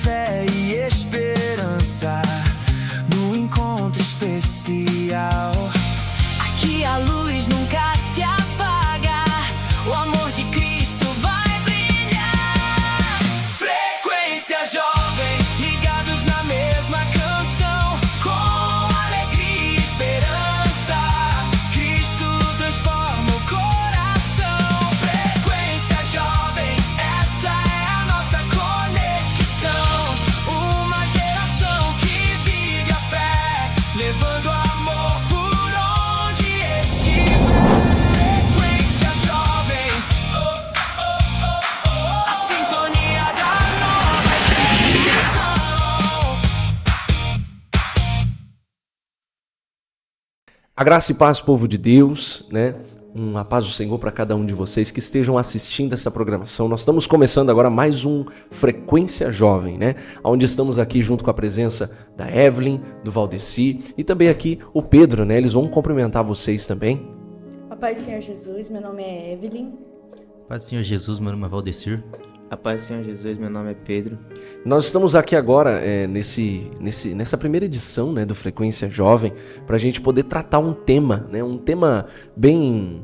Fé e esperança no encontro especial. Aqui a luz nunca se apaga, o amor de Cristo vai brilhar. Frequência Jovem, ligados na mesma canção, com alegria e esperança, Cristo transforma o coração. Frequência Jovem, essa é a nossa conexão. Uma geração que vive a fé, levando amor por onde estiver. Frequência Jovem, a sintonia da nova geração. A graça e paz, povo de Deus, né? A paz do Senhor para cada um de vocês que estejam assistindo essa programação. Nós estamos começando agora mais um Frequência Jovem, né? Onde estamos aqui junto com a presença da Evelyn, do Valdeci e também aqui o Pedro, né? Eles vão cumprimentar vocês também. A paz do Senhor Jesus, meu nome é Evelyn. A paz do Senhor Jesus, meu nome é Valdecir. A paz do Senhor Jesus, meu nome é Pedro. Nós estamos aqui agora nessa primeira edição, né, do Frequência Jovem, para a gente poder tratar um tema, né, um tema bem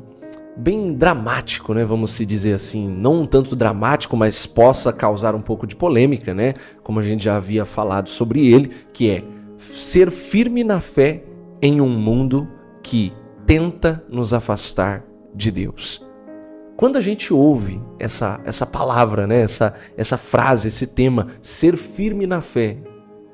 dramático, né, vamos se dizer assim, não um tanto dramático, mas possa causar um pouco de polêmica, né, como a gente já havia falado sobre ele, que é ser firme na fé em um mundo que tenta nos afastar de Deus. Quando a gente ouve essa palavra, né, essa frase, esse tema, ser firme na fé,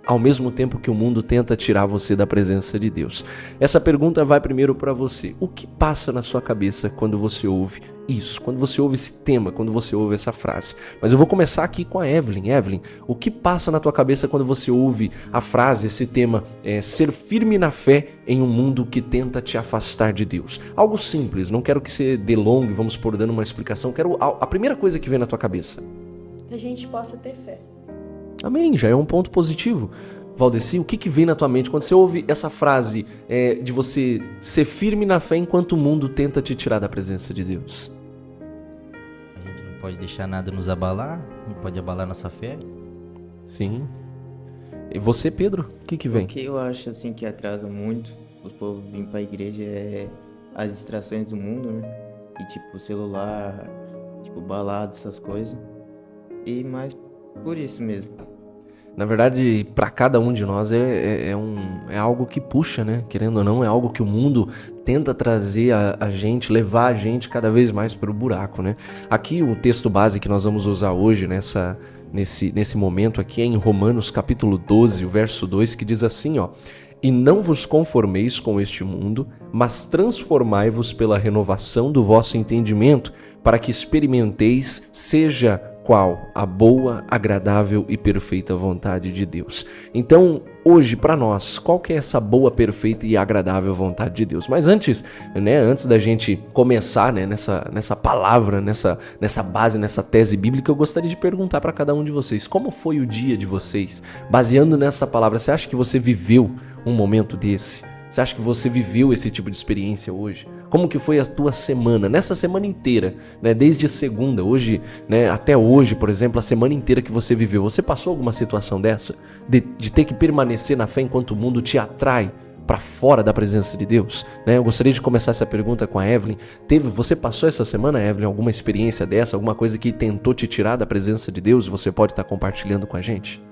ao mesmo tempo que o mundo tenta tirar você da presença de Deus. Essa pergunta vai primeiro para você. O que passa na sua cabeça quando você ouve isso, quando você ouve esse tema, quando você ouve essa frase? Mas eu vou começar aqui com a Evelyn. Evelyn, o que passa na tua cabeça quando você ouve a frase, esse tema, ser firme na fé em um mundo que tenta te afastar de Deus? Algo simples, não quero que você delongue, vamos por dando uma explicação. Quero a primeira coisa que vem na tua cabeça. Que a gente possa ter fé. Amém, já é um ponto positivo. Valdeci, o que vem na tua mente quando você ouve essa frase de você ser firme na fé enquanto o mundo tenta te tirar da presença de Deus? A gente não pode deixar nada nos abalar, não pode abalar nossa fé. Sim. E você, Pedro, o que vem? O que eu acho assim que atrasa muito os povos virem pra igreja é as distrações do mundo, né? E tipo celular, tipo balada, essas coisas. E mais por isso mesmo. Na verdade, para cada um de nós é algo que puxa, né? Querendo ou não, é algo que o mundo tenta trazer a gente, levar a gente cada vez mais para o buraco, né? Aqui o texto base que nós vamos usar hoje nesse momento aqui é em Romanos capítulo 12, o verso 2, que diz assim, ó: "E não vos conformeis com este mundo, mas transformai-vos pela renovação do vosso entendimento, para que experimenteis seja qual a boa, agradável e perfeita vontade de Deus." Então, hoje para nós, qual que é essa boa, perfeita e agradável vontade de Deus? Mas antes da gente começar, né, nessa palavra, nessa base, nessa tese bíblica, eu gostaria de perguntar para cada um de vocês, como foi o dia de vocês? Baseando nessa palavra, você acha que você viveu um momento desse? Você acha que você viveu esse tipo de experiência hoje? Como que foi a tua semana, nessa semana inteira, né? Desde segunda, hoje, né, até hoje, por exemplo, a semana inteira que você viveu, você passou alguma situação dessa? De ter que permanecer na fé enquanto o mundo te atrai para fora da presença de Deus? Né? Eu gostaria de começar essa pergunta com a Evelyn. Você passou essa semana, Evelyn, alguma experiência dessa, alguma coisa que tentou te tirar da presença de Deus e você pode estar compartilhando com a gente?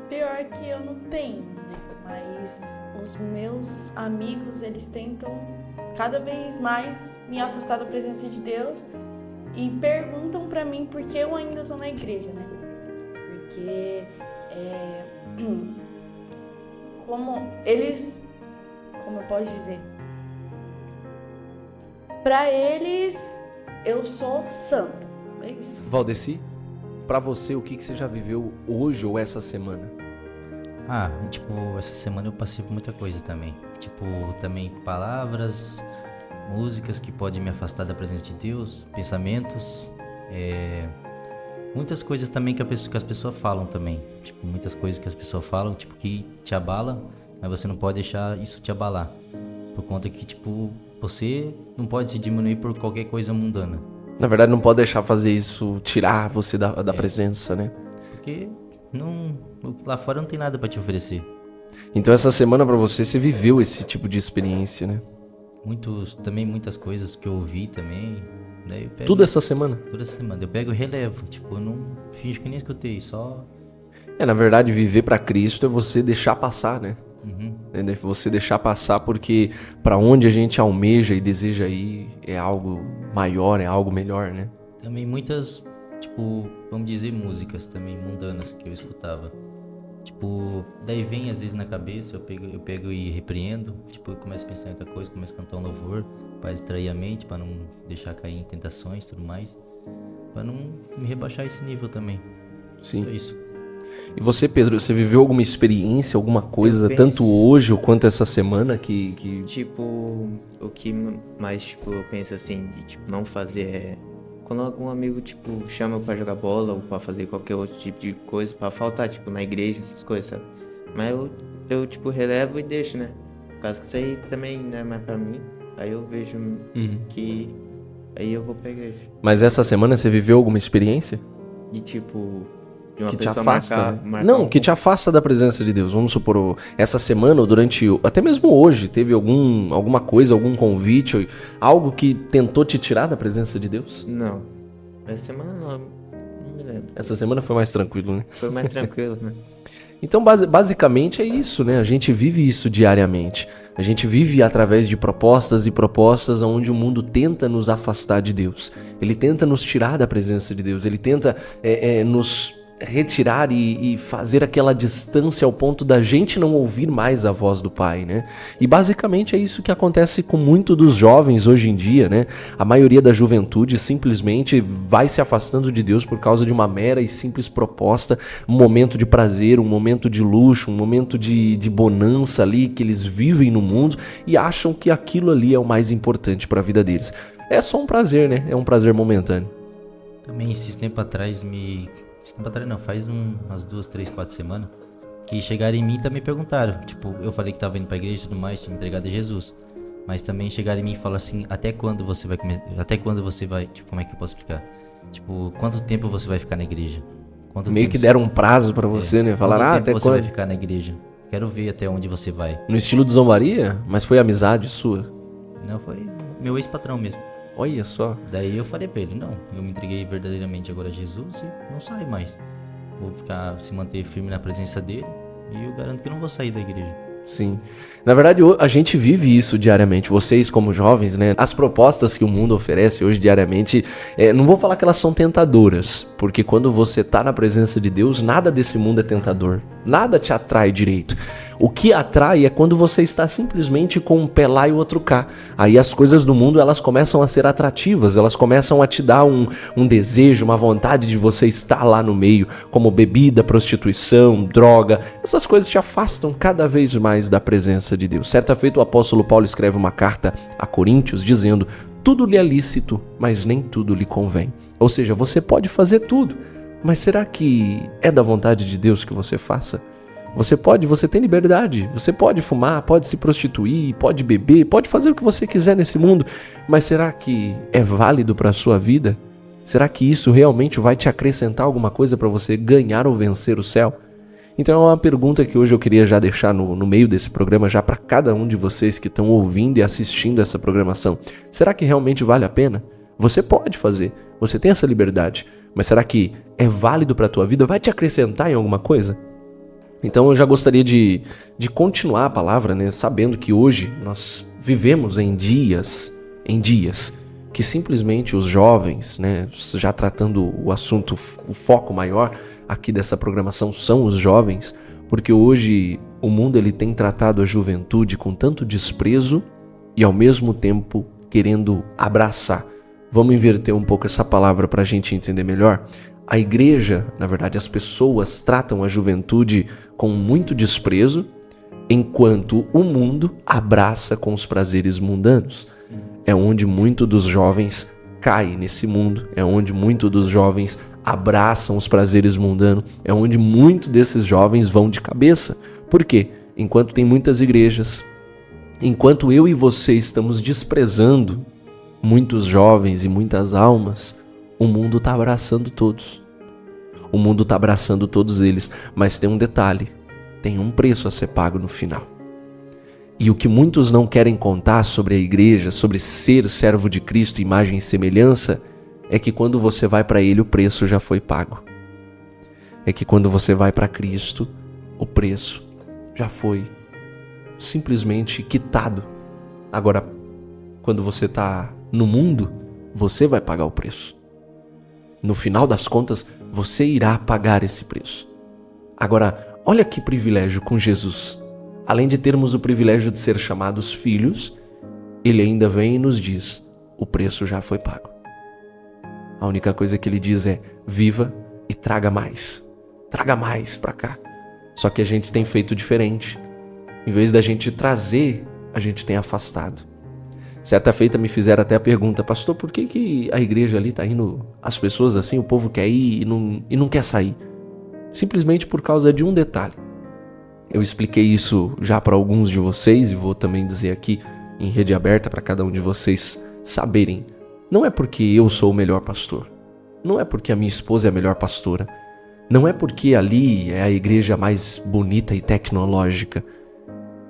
Pior que eu não tenho, né? Mas os meus amigos, eles tentam cada vez mais me afastar da presença de Deus e perguntam pra mim por que eu ainda tô na igreja, né? Porque como eu posso dizer, pra eles eu sou santa, é isso. Valdeci, pra você, o que você já viveu hoje ou essa semana? Tipo, essa semana eu passei por muita coisa também. Tipo, também palavras, músicas que podem me afastar da presença de Deus, pensamentos, muitas coisas também que as pessoas falam também. Tipo, muitas coisas que as pessoas falam, tipo, que te abala, mas você não pode deixar isso te abalar. Por conta que, tipo, você não pode se diminuir por qualquer coisa mundana. Na verdade, não pode deixar fazer isso, tirar você da presença, né? Porque lá fora não tem nada pra te oferecer. Então essa semana pra você viveu esse tipo de experiência, né? Também muitas coisas que eu ouvi também. Daí eu pego, Tudo essa semana? Toda semana. Eu pego e relevo. Tipo, eu não finjo que nem escutei, só... Na verdade, viver pra Cristo é você deixar passar, né? Uhum. É você deixar passar porque pra onde a gente almeja e deseja ir é algo maior, é algo melhor, né? Também muitas, tipo, vamos dizer, músicas também mundanas que eu escutava. Tipo, daí vem às vezes na cabeça, eu pego e repreendo. Tipo, eu começo a pensar em outra coisa, começo a cantar um louvor pra distrair a mente, pra não deixar cair em tentações e tudo mais. Pra não me rebaixar esse nível também. Sim. Só isso. E você, Pedro, você viveu alguma experiência, alguma coisa, Eu penso- tanto hoje quanto essa semana que... Tipo, o que mais, tipo, eu penso assim, de, tipo, não fazer é... Quando algum amigo, tipo, chama pra jogar bola ou pra fazer qualquer outro tipo de coisa, pra faltar, tipo, na igreja, essas coisas, sabe? Mas eu tipo, relevo e deixo, né? Por causa que isso aí também não é mais pra mim. Aí eu vejo que... Aí eu vou pra igreja. Mas essa semana você viveu alguma experiência? De, tipo... De uma Que te pessoa afasta, marcar, né? marcar Não, um que te afasta da presença de Deus. Vamos supor, essa semana ou até mesmo hoje, teve alguma coisa, algum convite, algo que tentou te tirar da presença de Deus? Não. Essa semana não me lembro. Essa semana foi mais tranquilo, né? Foi mais tranquilo, né? Então, basicamente é isso, né? A gente vive isso diariamente. A gente vive através de propostas e propostas onde o mundo tenta nos afastar de Deus. Ele tenta nos tirar da presença de Deus. Ele tenta nos retirar e fazer aquela distância ao ponto da gente não ouvir mais a voz do Pai, né? E basicamente é isso que acontece com muito dos jovens hoje em dia, né? A maioria da juventude simplesmente vai se afastando de Deus por causa de uma mera e simples proposta, um momento de prazer, um momento de luxo, um momento de bonança ali que eles vivem no mundo e acham que aquilo ali é o mais importante para a vida deles. É só um prazer, né? É um prazer momentâneo. Também esses tempos atrás não, faz umas 2, 3, 4 semanas que chegaram em mim e também perguntaram. Tipo, eu falei que tava indo pra igreja e tudo mais, tinha me entregado a Jesus. Mas também chegaram em mim e falaram assim, até quando você vai, tipo, como é que eu posso explicar? Tipo, quanto tempo você vai ficar na igreja? Meio que deram um prazo pra você, né? Falaram, quanto até tempo você vai quando? ficar na igreja? Quero ver até onde você vai. No estilo de zombaria? Mas foi amizade sua? Não, foi meu ex-patrão mesmo. Olha só. Daí eu falei pra ele, não, eu me entreguei verdadeiramente agora a Jesus e não saio mais. Vou se manter firme na presença dele e eu garanto que não vou sair da igreja. Sim. Na verdade, a gente vive isso diariamente. Vocês, como jovens, né? As propostas que o mundo oferece hoje diariamente, não vou falar que elas são tentadoras, porque quando você tá na presença de Deus, nada desse mundo é tentador. Nada te atrai direito. O que atrai é quando você está simplesmente com um pé lá e o outro cá. Aí as coisas do mundo, elas começam a ser atrativas, elas começam a te dar um desejo, uma vontade de você estar lá no meio, como bebida, prostituição, droga. Essas coisas te afastam cada vez mais da presença de Deus. Certa feita, o apóstolo Paulo escreve uma carta a Coríntios dizendo: tudo lhe é lícito, mas nem tudo lhe convém. Ou seja, você pode fazer tudo, mas será que é da vontade de Deus que você faça? Você tem liberdade, você pode fumar, pode se prostituir, pode beber, pode fazer o que você quiser nesse mundo, mas será que é válido para a sua vida? Será que isso realmente vai te acrescentar alguma coisa para você ganhar ou vencer o céu? Então é uma pergunta que hoje eu queria já deixar no meio desse programa, já para cada um de vocês que estão ouvindo e assistindo essa programação. Será que realmente vale a pena? Você pode fazer, você tem essa liberdade, mas será que é válido para a tua vida? Vai te acrescentar em alguma coisa? Então eu já gostaria de continuar a palavra, né, sabendo que hoje nós vivemos em dias que simplesmente os jovens, né, já tratando o assunto, o foco maior aqui dessa programação são os jovens, porque hoje o mundo ele tem tratado a juventude com tanto desprezo e ao mesmo tempo querendo abraçar. Vamos inverter um pouco essa palavra para a gente entender melhor. A igreja, na verdade, as pessoas tratam a juventude com muito desprezo, enquanto o mundo abraça com os prazeres mundanos. É onde muito dos jovens cai nesse mundo, é onde muito dos jovens abraçam os prazeres mundanos, é onde muito desses jovens vão de cabeça. Por quê? Enquanto tem muitas igrejas, enquanto eu e você estamos desprezando muitos jovens e muitas almas, o mundo está abraçando todos. O mundo está abraçando todos eles, mas tem um detalhe, tem um preço a ser pago no final. E o que muitos não querem contar sobre a igreja, sobre ser servo de Cristo, imagem e semelhança, é que quando você vai para Ele, o preço já foi pago. É que quando você vai para Cristo, o preço já foi simplesmente quitado. Agora, quando você está no mundo, você vai pagar o preço. No final das contas, você irá pagar esse preço. Agora, olha que privilégio com Jesus. Além de termos o privilégio de ser chamados filhos, Ele ainda vem e nos diz, o preço já foi pago. A única coisa que Ele diz é, viva e traga mais para cá. Só que a gente tem feito diferente. Em vez da gente trazer, a gente tem afastado. Certa feita me fizeram até a pergunta, pastor, por que a igreja ali está indo, as pessoas assim, o povo quer ir e não quer sair? Simplesmente por causa de um detalhe. Eu expliquei isso já para alguns de vocês e vou também dizer aqui em rede aberta para cada um de vocês saberem. Não é porque eu sou o melhor pastor. Não é porque a minha esposa é a melhor pastora. Não é porque ali é a igreja mais bonita e tecnológica.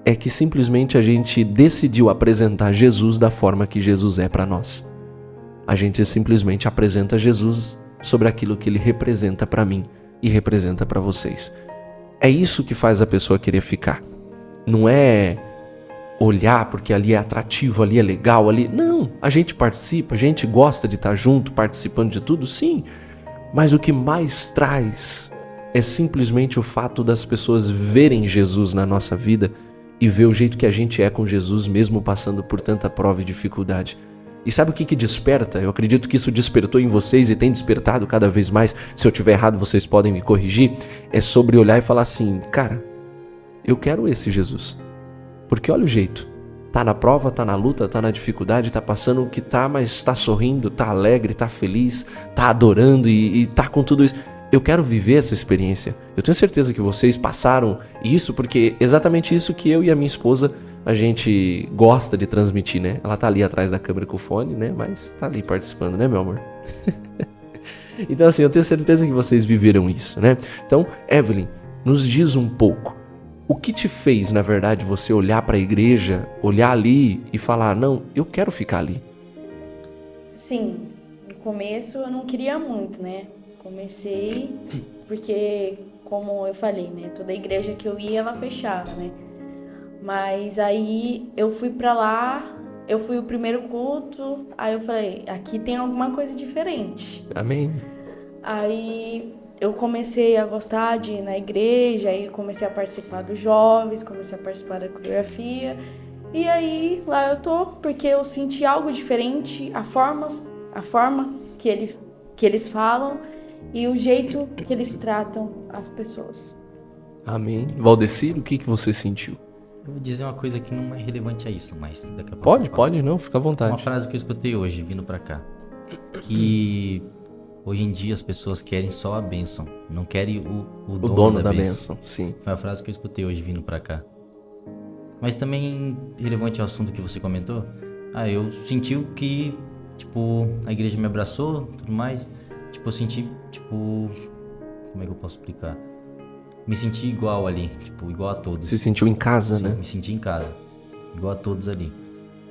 É que simplesmente a gente decidiu apresentar Jesus da forma que Jesus é para nós. A gente simplesmente apresenta Jesus sobre aquilo que Ele representa para mim e representa para vocês. É isso que faz a pessoa querer ficar. Não é olhar porque ali é atrativo, ali é legal, ali... Não, a gente participa, a gente gosta de estar junto, participando de tudo, sim. Mas o que mais traz é simplesmente o fato das pessoas verem Jesus na nossa vida e ver o jeito que a gente é com Jesus, mesmo passando por tanta prova e dificuldade. E sabe o que desperta? Eu acredito que isso despertou em vocês e tem despertado cada vez mais. Se eu tiver errado, vocês podem me corrigir. É sobre olhar e falar assim, cara, eu quero esse Jesus. Porque olha o jeito. Tá na prova, tá na luta, tá na dificuldade, tá passando o que tá, mas tá sorrindo, tá alegre, tá feliz, tá adorando e tá com tudo isso. Eu quero viver essa experiência. Eu tenho certeza que vocês passaram isso, porque é exatamente isso que eu e a minha esposa a gente gosta de transmitir, né? Ela tá ali atrás da câmera com o fone, né? Mas tá ali participando, né, meu amor? Então, assim, eu tenho certeza que vocês viveram isso, né? Então, Evelyn, nos diz um pouco. O que te fez, na verdade, você olhar para a igreja, olhar ali e falar, não, eu quero ficar ali? Sim, no começo eu não queria muito, né? Comecei porque, como eu falei, né? Toda igreja que eu ia, ela fechava, né? Mas aí eu fui pra lá, eu fui o primeiro culto, aí eu falei, aqui tem alguma coisa diferente. Amém. Aí eu comecei a gostar de ir na igreja, aí comecei a participar dos jovens, comecei a participar da coreografia. E aí lá eu tô, porque eu senti algo diferente, a forma que eles falam e o jeito que eles tratam as pessoas. Amém. Valdecir, o que você sentiu? Eu vou dizer uma coisa que não é relevante a isso, mas daqui a pouco. Pode, não, fica à vontade. Uma frase que eu escutei hoje, vindo pra cá. Que hoje em dia as pessoas querem só a bênção, não querem o dono da bênção. Sim. Foi a frase que eu escutei hoje, vindo pra cá. Mas também, relevante ao assunto que você comentou, eu senti que, tipo, a igreja me abraçou, tudo mais. Tipo, eu senti, tipo, como é que eu posso explicar? Me senti igual ali, tipo, igual a todos. Se sentiu em casa, Sim, né? me senti em casa, igual a todos ali.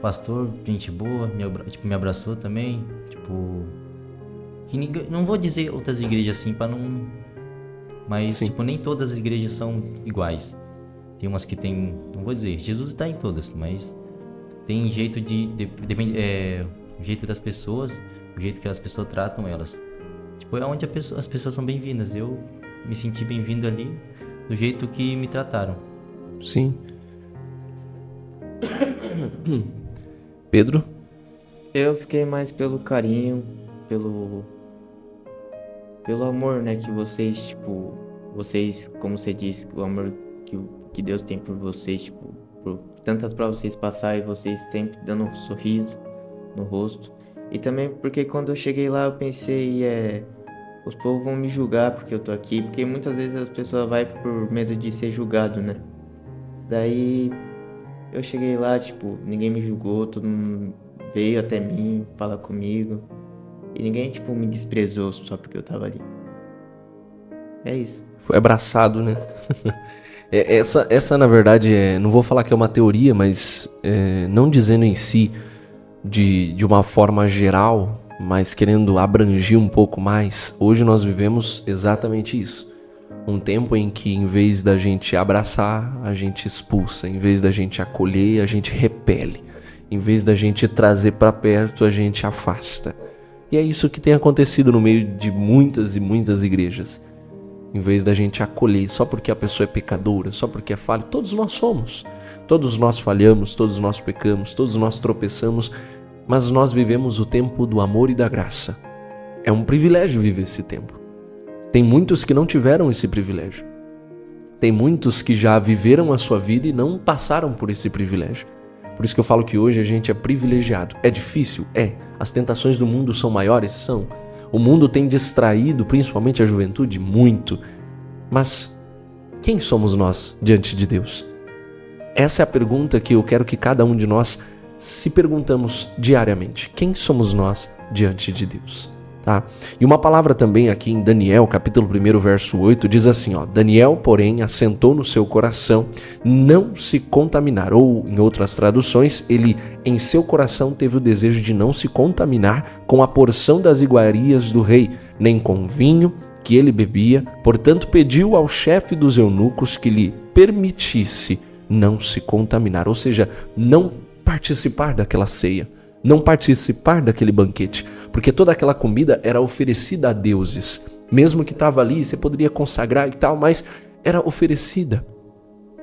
Pastor, gente boa, me abraçou também, tipo... Que ninguém, não vou dizer outras igrejas assim pra não... Mas, Sim. tipo, nem todas as igrejas são iguais. Tem umas que tem... Não vou dizer, Jesus está em todas, mas... Tem jeito depende, o jeito das pessoas, o jeito que as pessoas tratam elas. Tipo, é onde as pessoas são bem-vindas. Eu me senti bem-vindo ali, do jeito que me trataram. Sim. Pedro? Eu fiquei mais pelo carinho, pelo pelo amor, né, que vocês, tipo, vocês, como você disse, o amor que Deus tem por vocês, tipo, por tantas provas vocês passarem e vocês sempre dando um sorriso no rosto. E também porque quando eu cheguei lá eu pensei, os povos vão me julgar porque eu tô aqui, porque muitas vezes as pessoas vai por medo de ser julgado, né? Daí eu cheguei lá, tipo, ninguém me julgou, todo mundo veio até mim falar comigo. E ninguém, tipo, me desprezou só porque eu tava ali. É isso. Foi abraçado, né? Essa na verdade, não vou falar que é uma teoria, mas não dizendo em si de uma forma geral, mas querendo abranger um pouco mais, hoje nós vivemos exatamente isso. Um tempo em que, em vez da gente abraçar, a gente expulsa. Em vez da gente acolher, a gente repele. Em vez da gente trazer para perto, a gente afasta. E é isso que tem acontecido no meio de muitas e muitas igrejas. Em vez da gente acolher só porque a pessoa é pecadora, só porque é falha, todos nós somos. Todos nós falhamos, todos nós pecamos, todos nós tropeçamos, mas nós vivemos o tempo do amor e da graça. É um privilégio viver esse tempo. Tem muitos que não tiveram esse privilégio. Tem muitos que já viveram a sua vida e não passaram por esse privilégio. Por isso que eu falo que hoje a gente é privilegiado. É difícil? É. As tentações do mundo são maiores? São. O mundo tem distraído, principalmente a juventude, muito. Mas quem somos nós diante de Deus? Essa é a pergunta que eu quero que cada um de nós se perguntamos diariamente. Quem somos nós diante de Deus? Tá? E uma palavra também aqui em Daniel, capítulo 1, verso 8, diz assim, Daniel, porém, assentou no seu coração não se contaminar, ou em outras traduções, ele em seu coração teve o desejo de não se contaminar com a porção das iguarias do rei, nem com o vinho que ele bebia, portanto pediu ao chefe dos eunucos que lhe permitisse não se contaminar, ou seja, não participar daquela ceia, não participar daquele banquete, porque toda aquela comida era oferecida a deuses, mesmo que estava ali, você poderia consagrar e tal, mas era oferecida.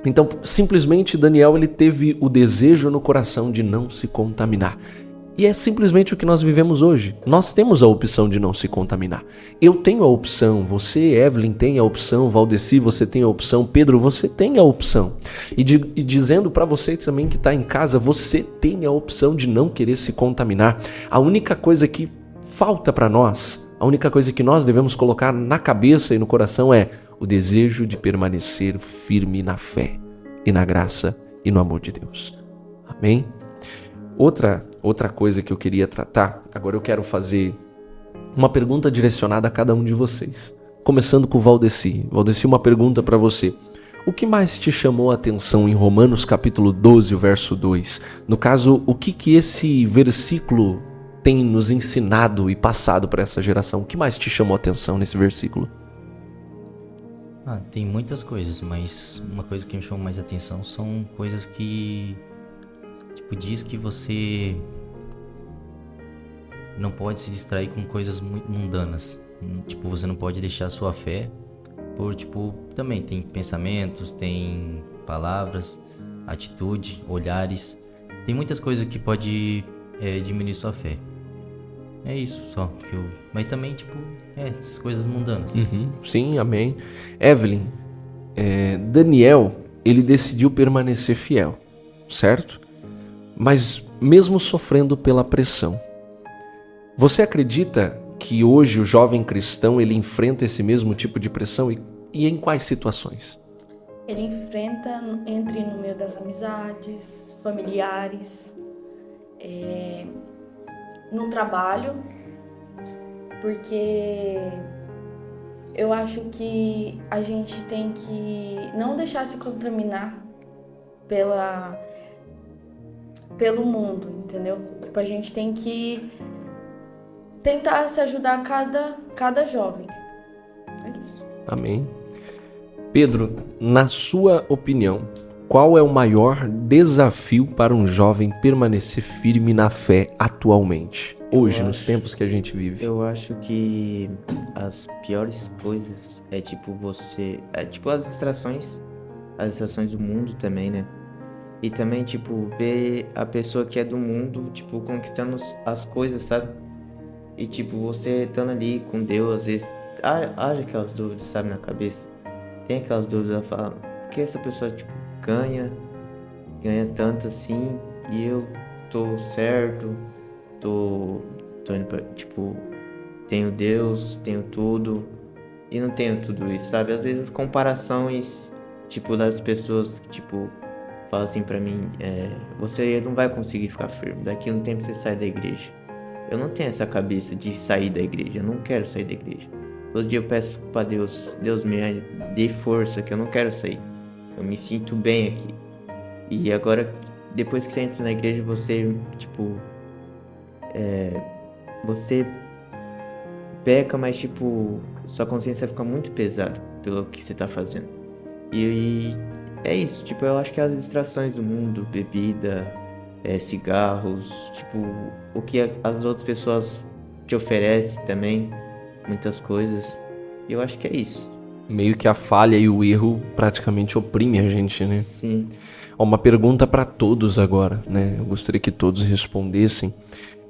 Então, simplesmente Daniel ele teve o desejo no coração de não se contaminar. E é simplesmente o que nós vivemos hoje. Nós temos a opção de não se contaminar. Eu tenho a opção, você, Evelyn, tem a opção, Valdeci, você tem a opção, Pedro, você tem a opção. E dizendo para você também que está em casa, você tem a opção de não querer se contaminar. A única coisa que falta para nós, a única coisa que nós devemos colocar na cabeça e no coração é o desejo de permanecer firme na fé e na graça e no amor de Deus. Amém? Outra coisa que eu queria tratar, agora eu quero fazer uma pergunta direcionada a cada um de vocês. Começando com o Valdeci. Valdeci, uma pergunta para você. O que mais te chamou a atenção em Romanos capítulo 12, verso 2? No caso, o que esse versículo tem nos ensinado e passado para essa geração? O que mais te chamou a atenção nesse versículo? Tem muitas coisas, mas uma coisa que me chamou mais atenção são coisas que... diz que você não pode se distrair com coisas muito mundanas. Você não pode deixar a sua fé por, também tem pensamentos, tem palavras, atitude, olhares. Tem muitas coisas que pode diminuir sua fé. É isso só que eu... Mas também, essas coisas mundanas. Sim, amém. Evelyn, Daniel, ele decidiu permanecer fiel, certo? Mas mesmo sofrendo pela pressão, você acredita que hoje o jovem cristão ele enfrenta esse mesmo tipo de pressão e em quais situações? Ele enfrenta no meio das amizades, familiares, no trabalho, porque eu acho que a gente tem que não deixar se contaminar pelo mundo, entendeu? A gente tem que tentar se ajudar cada jovem. É isso. Amém. Pedro, na sua opinião, qual é o maior desafio para um jovem permanecer firme na fé atualmente? Hoje, nos tempos que a gente vive. Eu acho que as piores coisas é você... as distrações do mundo também, né? E também, ver a pessoa que é do mundo, conquistando as coisas, sabe? E, você estando ali com Deus, às vezes haja aquelas dúvidas, sabe, na cabeça. Tem aquelas dúvidas, fala, por que essa pessoa, tipo, ganha tanto assim, e eu tô certo, tô indo pra, tipo, tenho Deus, tenho tudo, e não tenho tudo isso, sabe? Às vezes as comparações, tipo, das pessoas, tipo, falam assim pra mim, você não vai conseguir ficar firme, daqui a um tempo você sai da igreja. Eu não tenho essa cabeça de sair da igreja, eu não quero sair da igreja. Todo dia eu peço pra Deus me dê força, que eu não quero sair. Eu me sinto bem aqui. E agora, depois que você entra na igreja, você, tipo, você peca, mas, tipo, sua consciência fica muito pesada pelo que você tá fazendo. E é isso, tipo, eu acho que as distrações do mundo, bebida, cigarros, tipo, o que as outras pessoas te oferecem também, muitas coisas. E eu acho que é isso. Meio que a falha e o erro praticamente oprime a gente, né? Sim. Ó, uma pergunta para todos agora, né? Eu gostaria que todos respondessem.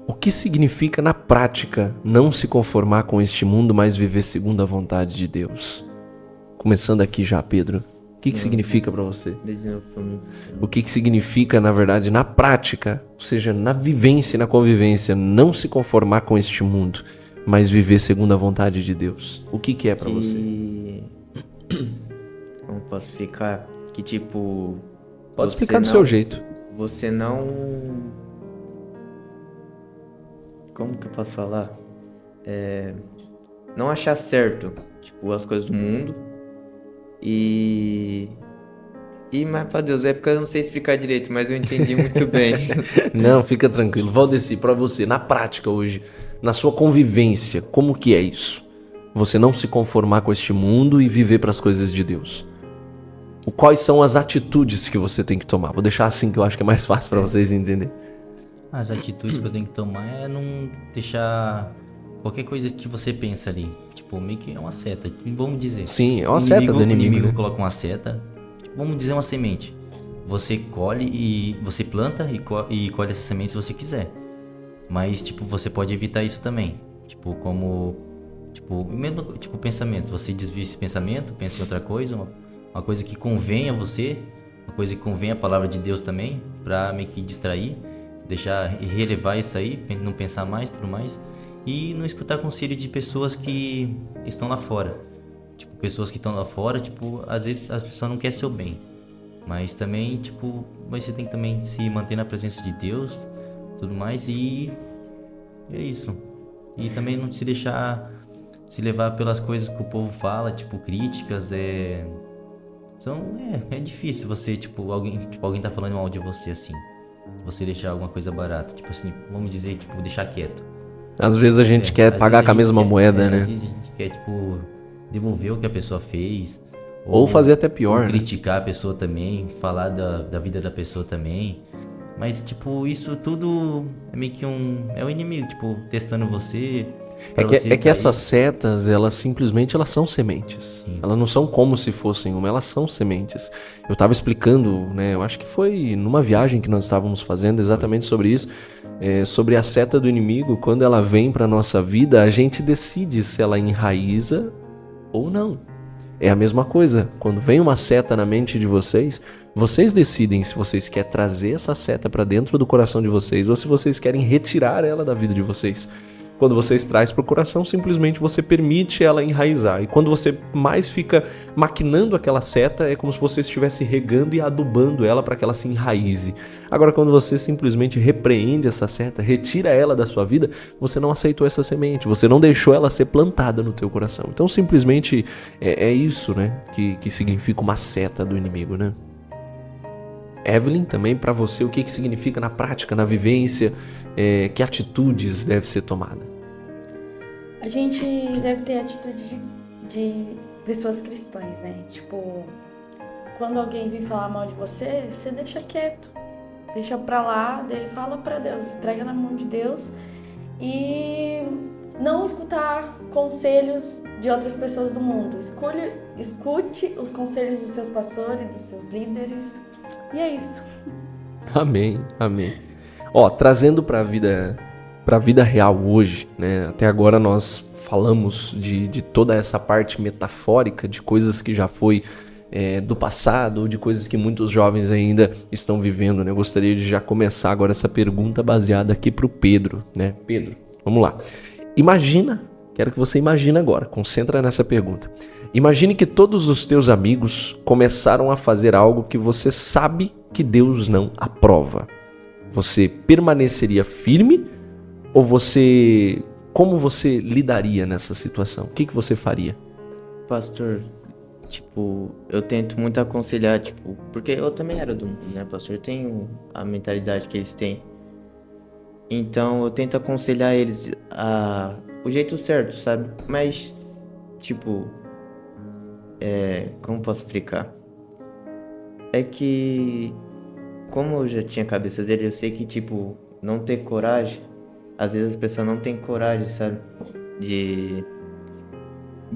O que significa na prática não se conformar com este mundo, mas viver segundo a vontade de Deus? Começando aqui já, Pedro. O que significa para você? Desde novo pra mim. O que significa, na verdade, na prática, ou seja, na vivência e na convivência, não se conformar com este mundo, mas viver segundo a vontade de Deus? O que é para você? Como posso explicar? Que, tipo... Pode você explicar do não- seu jeito. Você não... Como que eu posso falar? Não achar certo, tipo, as coisas do mundo. Mas pra Deus, é porque eu não sei explicar direito, mas eu entendi muito bem. Não, fica tranquilo. Valdeci, para você, na prática hoje, na sua convivência, como que é isso? Você não se conformar com este mundo e viver para as coisas de Deus. Quais são as atitudes que você tem que tomar? Vou deixar assim que eu acho que é mais fácil para vocês entenderem. As atitudes que eu tenho que tomar é não deixar qualquer coisa que você pensa ali. Tipo, meio que é uma seta, vamos dizer. Sim, é uma seta do inimigo, O inimigo né? coloca uma seta, tipo, vamos dizer uma semente. Você colhe e você planta e colhe essa semente se você quiser. Mas, tipo, você pode evitar isso também. Tipo, como... Tipo, mesmo, tipo, pensamento. Você desvia esse pensamento, pensa em outra coisa, uma coisa que convém a você, uma coisa que convém a palavra de Deus também, pra meio que distrair, deixar relevar isso aí, não pensar mais, tudo mais, e não escutar conselho de pessoas que estão lá fora. Tipo, pessoas que estão lá fora, tipo, às vezes as pessoas não querem seu bem, mas também, tipo, mas você tem que também se manter na presença de Deus, tudo mais, e é isso. E também não se deixar se levar pelas coisas que o povo fala, tipo, críticas, é difícil você, tipo, alguém tá falando mal de você, assim. Você deixar alguma coisa barata, tipo assim, vamos dizer, tipo, deixar quieto. Às vezes a gente quer Às pagar vezes com a mesma moeda, às né? vezes a gente quer, tipo, devolver o que a pessoa fez. Ou fazer até pior, ou né? criticar a pessoa também, falar da vida da pessoa também. Mas, tipo, isso tudo é meio que é o inimigo, tipo, testando você. pra você É que cair. essas setas, elas simplesmente elas são sementes. Sim. Elas não são como se fossem uma, elas são sementes. Eu tava explicando, né? Eu acho que foi numa viagem que nós estávamos fazendo exatamente sobre isso. Sobre a seta do inimigo, quando ela vem pra nossa vida, a gente decide se ela enraiza ou não. É a mesma coisa, quando vem uma seta na mente de vocês, vocês decidem se vocês querem trazer essa seta pra dentro do coração de vocês ou se vocês querem retirar ela da vida de vocês. Quando vocês traz pro coração, simplesmente você permite ela enraizar. E quando você mais fica maquinando aquela seta, é como se você estivesse regando e adubando ela para que ela se enraize. Agora, quando você simplesmente repreende essa seta, retira ela da sua vida, você não aceitou essa semente, você não deixou ela ser plantada no teu coração. Então, simplesmente é isso, né, que significa uma seta do inimigo, né? Evelyn, também para você, o que significa na prática, na vivência, que atitudes deve ser tomada? A gente deve ter atitude de pessoas cristãs, né? Tipo, quando alguém vir falar mal de você, você deixa quieto. Deixa pra lá, daí fala pra Deus, entrega na mão de Deus e não escutar conselhos de outras pessoas do mundo. Escute os conselhos dos seus pastores, dos seus líderes. E é isso. Amém, amém. Ó, trazendo para a vida para a vida real hoje, né? Até agora nós falamos de toda essa parte metafórica, de coisas que já foi do passado, ou de coisas que muitos jovens ainda estão vivendo, né? Eu gostaria de já começar agora essa pergunta baseada aqui pro Pedro, né? Pedro, vamos lá. Imagina, quero que você imagine agora, concentra nessa pergunta. Imagine que todos os teus amigos começaram a fazer algo que você sabe que Deus não aprova. Você permaneceria firme ou como você lidaria nessa situação? O que você faria? Pastor, tipo, eu tento muito aconselhar, tipo, porque eu também era do mundo, né, pastor? Eu tenho a mentalidade que eles têm. Então eu tento aconselhar eles o jeito certo, sabe? Mas, tipo, como posso explicar? É que, como eu já tinha a cabeça dele, eu sei que, tipo, não ter coragem, às vezes a pessoa não tem coragem, sabe? De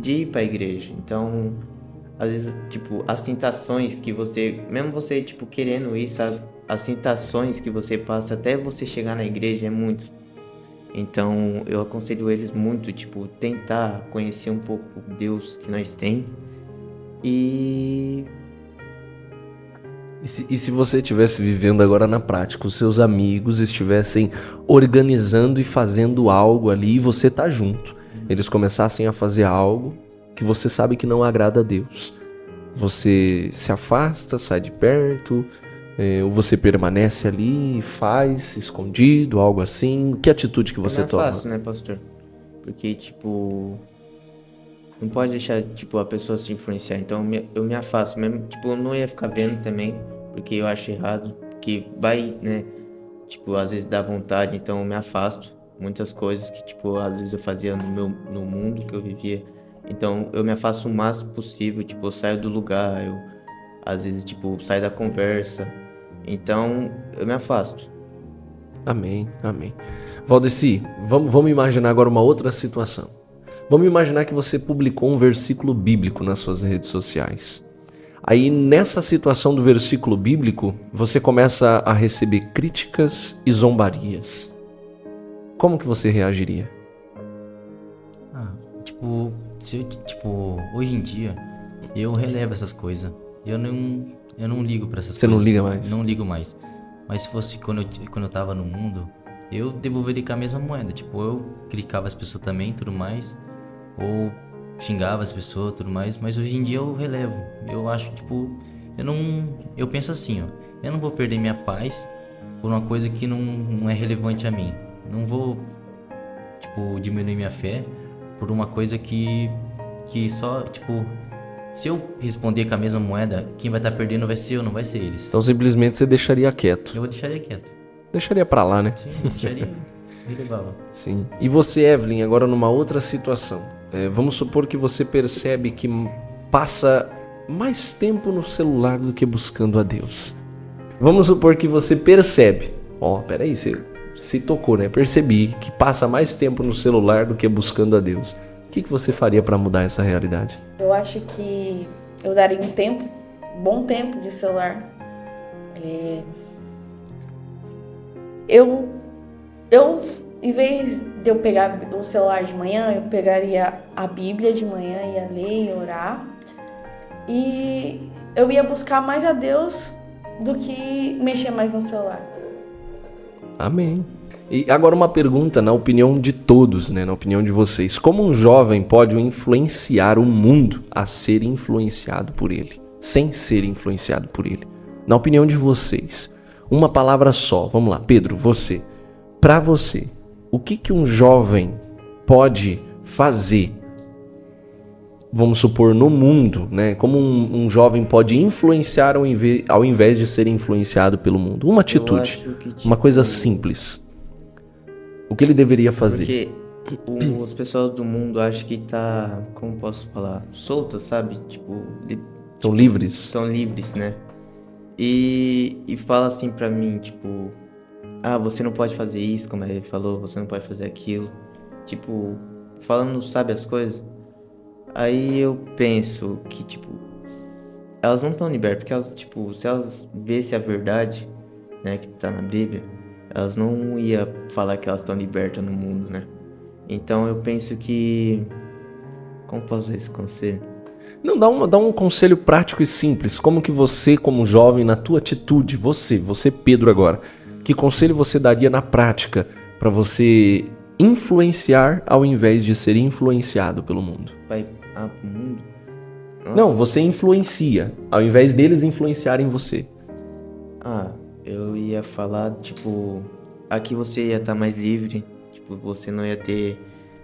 ir pra igreja. Então, às vezes, tipo, as tentações que mesmo você, tipo, querendo ir, sabe? As tentações que você passa até você chegar na igreja é muito. Então, eu aconselho eles muito, tipo, tentar conhecer um pouco o Deus que nós tem. E se você estivesse vivendo agora na prática, os seus amigos estivessem organizando e fazendo algo ali e você tá junto. Eles começassem a fazer algo que você sabe que não agrada a Deus. Você se afasta, sai de perto, ou você permanece ali, faz escondido, algo assim. Que atitude que você toma? É fácil, né, pastor? Porque, tipo, não pode deixar, tipo, a pessoa se influenciar. Então eu me afasto mesmo. Tipo, eu não ia ficar vendo também, porque eu acho errado. Porque vai, né, tipo, às vezes dá vontade, então eu me afasto. Muitas coisas que, tipo, às vezes eu fazia no mundo que eu vivia. Então eu me afasto o máximo possível, tipo, eu saio do lugar, eu às vezes, tipo, saio da conversa. Então eu me afasto. Amém, amém. Valdeci, vamos imaginar agora uma outra situação. Vamos imaginar que você publicou um versículo bíblico nas suas redes sociais. Aí nessa situação do versículo bíblico, você começa a receber críticas e zombarias. Como que você reagiria? Hoje em dia, eu relevo essas coisas. Eu não ligo pra essas Você coisas. não liga mais? Não ligo mais. Mas se fosse quando eu tava no mundo, eu devolveria com a mesma moeda. Tipo, eu criticava as pessoas também, tudo mais. Ou xingava as pessoas, tudo mais. Mas hoje em dia eu relevo. Eu acho, tipo, eu penso assim, ó. Eu não vou perder minha paz por uma coisa que não é relevante a mim. Não vou, tipo, diminuir minha fé por uma coisa que só, tipo, se eu responder com a mesma moeda, quem vai estar perdendo vai ser eu, não vai ser eles. Então simplesmente você deixaria quieto. Eu deixaria quieto. Deixaria pra lá, né? Sim, eu deixaria e levava. Sim. E você, Evelyn, agora numa outra situação. Vamos supor que você percebe que passa mais tempo no celular do que buscando a Deus. Vamos supor que você percebe. Peraí, você se tocou, né? Percebi que passa mais tempo no celular do que buscando a Deus. O que você faria para mudar essa realidade? Eu acho que eu daria bom tempo de celular. Eu, em vez de eu pegar o celular de manhã, eu pegaria a Bíblia de manhã, ia ler e orar. E eu ia buscar mais a Deus do que mexer mais no celular. Amém. E agora uma pergunta na opinião de todos, né? Na opinião de vocês. Como um jovem pode influenciar o mundo a ser influenciado por ele, sem ser influenciado por ele? Na opinião de vocês. Uma palavra só. Vamos lá, Pedro, você. Para você, o que um jovem pode fazer, vamos supor, no mundo, né? Como um jovem pode influenciar ao invés de ser influenciado pelo mundo? Uma atitude, Eu acho que, tipo, uma coisa simples. O que ele deveria fazer? Porque os pessoas do mundo acham que tá, como posso falar, soltas, sabe? Tipo, Estão livres? estão livres, né? E fala assim pra mim, tipo, você não pode fazer isso, como ele falou, você não pode fazer aquilo. Tipo, falando, sabe, as coisas. Aí eu penso que, tipo, elas não estão libertas, porque elas, tipo, se elas vissem a verdade, né, que tá na Bíblia, elas não iam falar que elas estão libertas no mundo, né? Então eu penso que... Como posso ver esse conselho? Não, dá um conselho prático e simples. Como que você, como jovem, na tua atitude, você Pedro agora, que conselho você daria na prática para você influenciar ao invés de ser influenciado pelo mundo? Vai pro mundo? Nossa. Não, você influencia, ao invés deles influenciarem você. Eu ia falar, tipo, aqui você ia estar mais livre, tipo, você não ia ter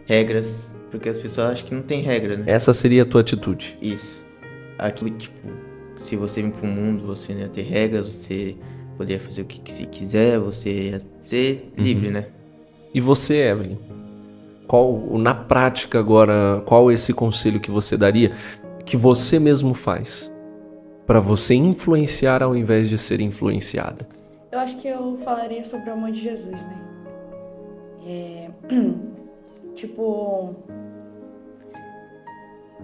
regras, porque as pessoas acham que não tem regra, né? Essa seria a tua atitude. Isso. Aqui, tipo, se você vir pro mundo, você não ia ter regras, você poderia fazer o que se quiser, você ia ser livre, né? E você, Evelyn? Na prática agora, qual esse conselho que você daria, que você mesmo faz, para você influenciar ao invés de ser influenciada? Eu acho que eu falaria sobre o amor de Jesus, né? Tipo,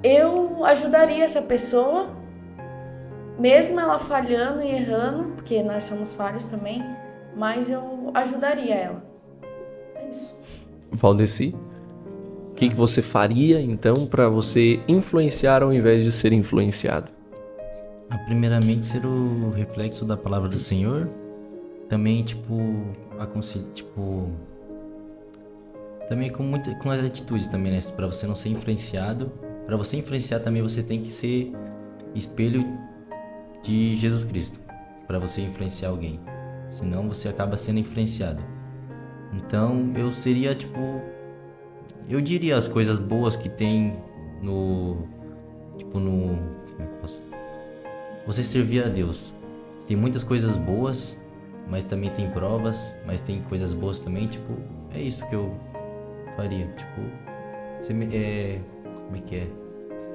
eu ajudaria essa pessoa, mesmo ela falhando e errando, porque nós somos falhos também, mas eu ajudaria ela. É isso. Valdeci, o que você faria então para você influenciar ao invés de ser influenciado? Primeiramente, ser o reflexo da palavra do Senhor. Também, tipo, também com as atitudes também, né? Pra você não ser influenciado. Pra você influenciar também, você tem que ser espelho de Jesus Cristo. Pra você influenciar alguém. Senão, você acaba sendo influenciado. Então, eu seria, tipo... Eu diria as coisas boas que tem no... Como é que eu posso... Você servir a Deus. Tem muitas coisas boas, mas também tem provas, mas tem coisas boas também, tipo, é isso que eu faria, tipo, como é que é?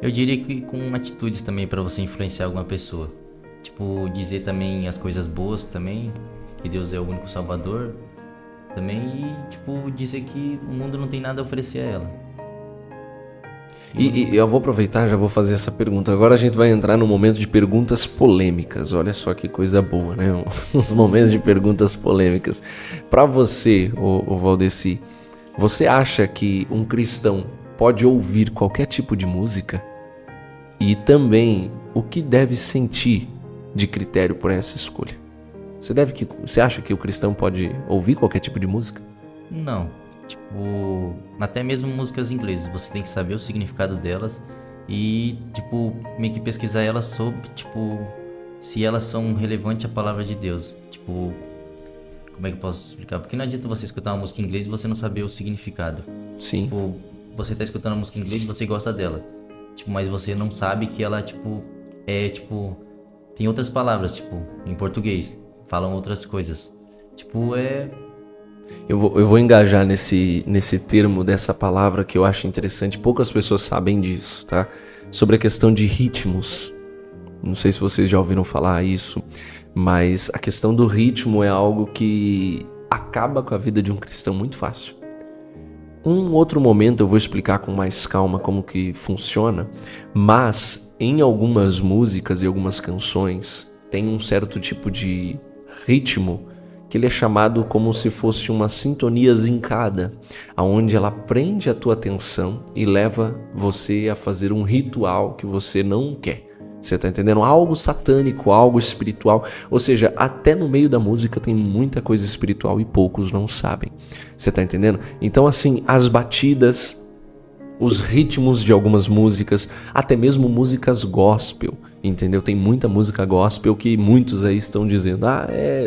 Eu diria que com atitudes também pra você influenciar alguma pessoa, tipo, dizer também as coisas boas também, que Deus é o único Salvador, também, e, tipo, dizer que o mundo não tem nada a oferecer a ela. E eu vou aproveitar, já vou fazer essa pergunta. Agora a gente vai entrar no momento de perguntas polêmicas. Olha só que coisa boa, né? Os momentos de perguntas polêmicas. Para você, o Valdeci, você acha que um cristão pode ouvir qualquer tipo de música? E também, o que deve sentir de critério por essa escolha? Você acha que o cristão pode ouvir qualquer tipo de música? Não. Tipo, até mesmo músicas inglesas, você tem que saber o significado delas e, tipo, meio que pesquisar elas sobre, tipo, se elas são relevantes à palavra de Deus. Tipo, como é que eu posso explicar? Porque não adianta você escutar uma música em inglês e você não saber o significado. Sim. Tipo, você tá escutando uma música em inglês e você gosta dela. Tipo, mas você não sabe que ela, tipo, tem outras palavras, tipo, em português, falam outras coisas. Tipo, Eu vou engajar nesse termo dessa palavra que eu acho interessante. Poucas pessoas sabem disso, tá? Sobre a questão de ritmos. Não sei se vocês já ouviram falar isso, mas a questão do ritmo é algo que acaba com a vida de um cristão muito fácil. Um outro momento eu vou explicar com mais calma como que funciona, mas em algumas músicas e algumas canções tem um certo tipo de ritmo que ele é chamado como se fosse uma sintonia zincada, aonde ela prende a tua atenção e leva você a fazer um ritual que você não quer. Você tá entendendo? Algo satânico, algo espiritual. Ou seja, até no meio da música tem muita coisa espiritual e poucos não sabem. Você tá entendendo? Então, assim, as batidas, os ritmos de algumas músicas, até mesmo músicas gospel, entendeu? Tem muita música gospel que muitos aí estão dizendo,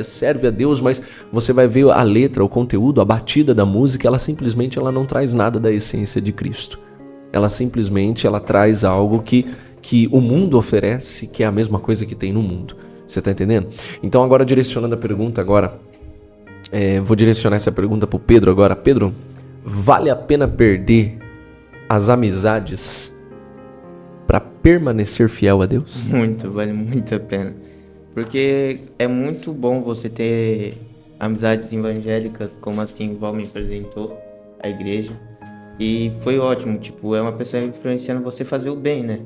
serve a Deus, mas você vai ver a letra, o conteúdo, a batida da música, ela simplesmente não traz nada da essência de Cristo. Ela simplesmente traz algo que o mundo oferece, que é a mesma coisa que tem no mundo. Você tá entendendo? Então agora direcionando a pergunta vou direcionar essa pergunta pro Pedro agora. Pedro, vale a pena perder as amizades para permanecer fiel a Deus? Vale muito a pena. Porque é muito bom você ter amizades evangélicas, como assim o Val me apresentou, a igreja. E foi ótimo, tipo, é uma pessoa influenciando você fazer o bem, né?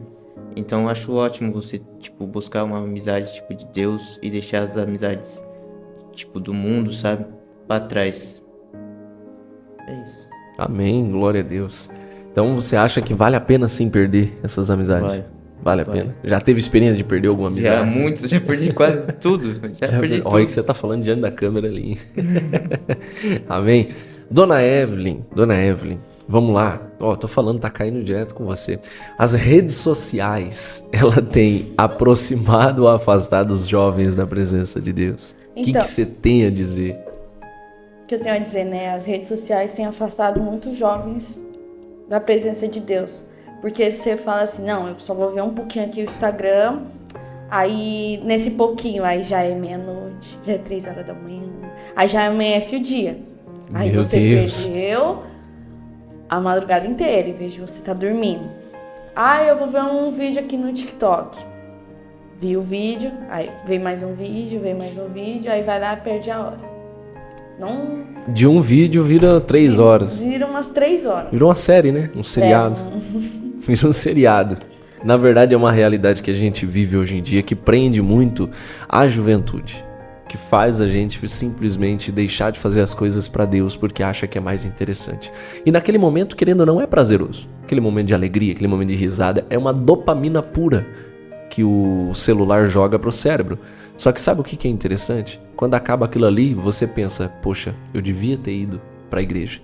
Então eu acho ótimo você, tipo, buscar uma amizade, tipo, de Deus e deixar as amizades, tipo, do mundo, sabe? pra trás. É isso. Amém, glória a Deus. Então você acha que vale a pena sim perder essas amizades? Vale a Vale. pena. Já teve experiência de perder alguma Já amizade? muito, já perdi quase tudo. Já perdi Olha que tudo. você tá falando diante da câmera ali. Amém. Dona Evelyn, vamos lá. Ó, tô falando, tá caindo direto com você. As redes sociais, ela tem aproximado ou afastado os jovens da presença de Deus? O que Então. você tem a dizer? O que eu tenho a dizer, né? As redes sociais têm afastado muitos jovens da presença de Deus. Porque você fala assim, não, eu só vou ver um pouquinho aqui o Instagram, aí nesse pouquinho, aí já é meia-noite, já é 3 horas da manhã, aí já amanhece o dia. Aí Meu você Deus. perdeu a madrugada inteira, em vez de você estar dormindo. Ah, eu vou ver um vídeo aqui no TikTok. Vi o vídeo, aí vem mais um vídeo, aí vai lá e perde a hora. Não De um vídeo vira 3 horas. vira umas 3 horas. Virou uma série, né? Um seriado. Virou um seriado. Na verdade, é uma realidade que a gente vive hoje em dia que prende muito a juventude. Que faz a gente simplesmente deixar de fazer as coisas pra Deus porque acha que é mais interessante. E naquele momento, querendo ou não, é prazeroso. Aquele momento de alegria, aquele momento de risada, é uma dopamina pura que o celular joga pro cérebro. Só que sabe o que é interessante? Quando acaba aquilo ali, você pensa, poxa, eu devia ter ido pra igreja.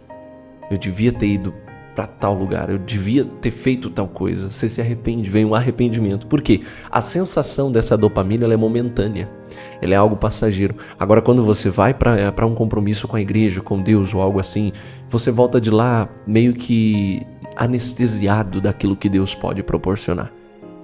Eu devia ter ido pra tal lugar. Eu devia ter feito tal coisa. Você se arrepende, vem um arrependimento. Por quê? A sensação dessa dopamina ela é momentânea. Ela é algo passageiro. Agora, quando você vai pra um compromisso com a igreja, com Deus ou algo assim, você volta de lá meio que anestesiado daquilo que Deus pode proporcionar.